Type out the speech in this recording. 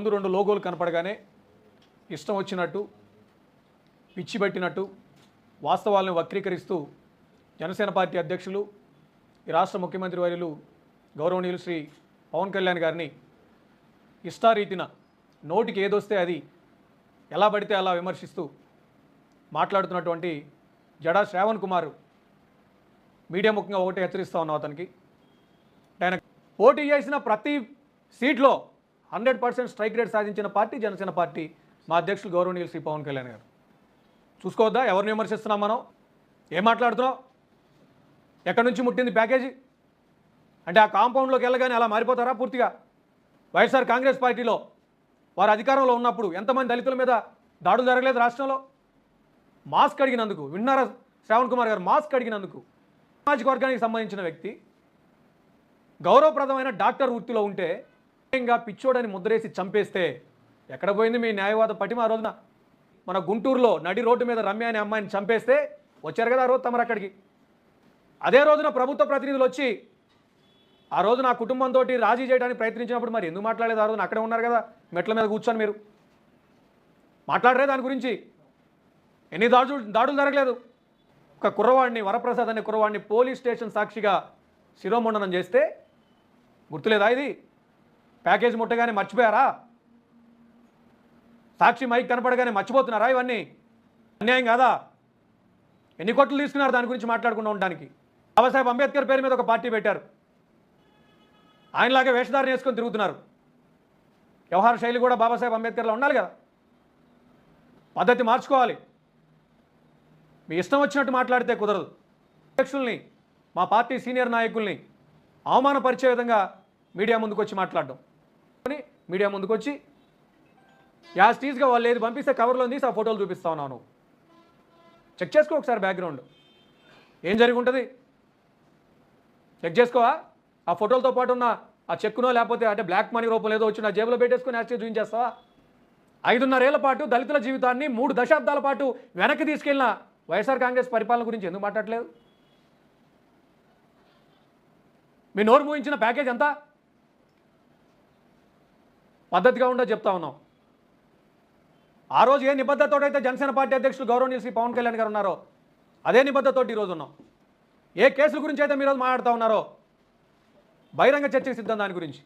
ముందు 2 లోగోలు కనపడగానే ఇష్టం వచ్చినట్టు పిచ్చి పెట్టినట్టు వాస్తవాలను వక్రీకరిస్తూ జనసేన పార్టీ అధ్యక్షులు ఈ రాష్ట్ర ముఖ్యమంత్రి వర్యులు గౌరవనీయులు శ్రీ పవన్ కళ్యాణ్ గారిని ఇష్టారీతిన నోటికి ఏదొస్తే అది ఎలా పడితే అలా విమర్శిస్తూ మాట్లాడుతున్నటువంటి జడా శ్రావణ్ కుమార్ మీడియా ముఖ్యంగా ఒకటి హెచ్చరిస్తూ ఉన్నాం అతనికి. ఆయన పోటీ చేసిన ప్రతి సీట్లో 100% స్ట్రైక్ రేట్ సాధించిన పార్టీ జనసేన పార్టీ మా అధ్యక్షులు గౌరవనీయులు శ్రీ పవన్ కళ్యాణ్ గారు. చూసుకోవద్దా ఎవరిని విమర్శిస్తున్నాం మనం? ఏం మాట్లాడుతున్నాం? ఎక్కడి నుంచి ముట్టింది ప్యాకేజీ అంటే ఆ కాంపౌండ్లోకి వెళ్ళగానే అలా మారిపోతారా పూర్తిగా? వైఎస్ఆర్ కాంగ్రెస్ పార్టీలో వారు అధికారంలో ఉన్నప్పుడు ఎంతమంది దళితుల మీద దాడులు జరగలేదు రాష్ట్రంలో? మాస్క్ అడిగినందుకు విన్నారా శ్రావణ్ కుమార్ గారు? మాస్క్ అడిగినందుకు సామాజిక వర్గానికి సంబంధించిన వ్యక్తి గౌరవప్రదమైన డాక్టర్ వృత్తిలో ఉంటే ఇంకా పిచ్చోడని ముద్రేసి చంపేస్తే ఎక్కడ పోయింది మీ న్యాయవాద పటిమ? ఆ రోజున మన గుంటూరులో నడి రోడ్డు మీద రమ్య అనే అమ్మాయిని చంపేస్తే వచ్చారు కదా ఆ రోజు తమరు అక్కడికి. అదే రోజున ప్రభుత్వ ప్రతినిధులు వచ్చి ఆ రోజు నా కుటుంబంతో రాజీ చేయడానికి ప్రయత్నించినప్పుడు మరి ఎందుకు మాట్లాడలేదు? ఆ రోజున అక్కడే ఉన్నారు కదా మెట్ల మీద కూర్చొని, మీరు మాట్లాడరే దాని గురించి? ఎన్ని దాడులు జరగలేదు? ఒక కుర్రవాడిని, వరప్రసాద్ అనే కుర్రవాడిని పోలీస్ స్టేషన్ సాక్షిగా శిరోమండనం చేస్తే గుర్తులేదా? ఇది ప్యాకేజ్ ముట్టగానే మర్చిపోయారా? సాక్షి మైక్ కనపడగానే మర్చిపోతున్నారా? ఇవన్నీ అన్యాయం కాదా? ఎన్ని కోట్లు తీసుకున్నారు దాని గురించి మాట్లాడకుండా ఉండడానికి? బాబాసాహెబ్ అంబేద్కర్ పేరు మీద ఒక పార్టీ పెట్టారు, ఆయనలాగే వేషధారణ వేసుకొని తిరుగుతున్నారు. వ్యవహార శైలి కూడా బాబాసాహెబ్ అంబేద్కర్లో ఉండాలి కదా, పద్ధతి మార్చుకోవాలి. మీ ఇష్టం వచ్చినట్టు మాట్లాడితే కుదరదు. అధ్యక్షుల్ని, మా పార్టీ సీనియర్ నాయకుల్ని అవమానపరిచే విధంగా మీడియా ముందుకు వచ్చి మాట్లాడడం, మీడియా ముందుకు వచ్చి యాజ్ టీజ్గా వాళ్ళు ఏది పంపిస్తే కవర్లో తీసి ఆ ఫోటోలు చూపిస్తా ఉన్నాను. చెక్ చేసుకో ఒకసారి బ్యాక్గ్రౌండ్ ఏం జరిగి ఉంటుంది, చెక్ చేసుకోవా? ఆ ఫోటోలతో పాటు ఉన్న ఆ చెక్కునో లేకపోతే అంటే బ్లాక్ మనీ రూపంలో ఏదో వచ్చి నా జేబులో పెట్టేసుకుని యాజ్ చూపించేస్తావా? 5.5 ఏళ్ల పాటు దళితుల జీవితాన్ని 3 దశాబ్దాల పాటు వెనక్కి తీసుకెళ్లిన వైఎస్ఆర్ కాంగ్రెస్ పరిపాలన గురించి ఎందుకు మాట్లాడలేదు? మీ నోరు మూయించిన ప్యాకేజ్ ఎంత? పద్ధతిగా ఉండో చెప్తా ఉన్నాం. ఆ రోజు ఏ నిబద్ధతతో అయితే జనసేన పార్టీ అధ్యక్షులు గౌరవనీయులు శ్రీ పవన్ కళ్యాణ్ గారు ఉన్నారో అదే నిబద్ధతతో ఈరోజు ఉన్నాం. ఏ కేసుల గురించి అయితే మీరు మాట్లాడుతూ ఉన్నారో బహిరంగ చర్చకు సిద్ధం దాని గురించి.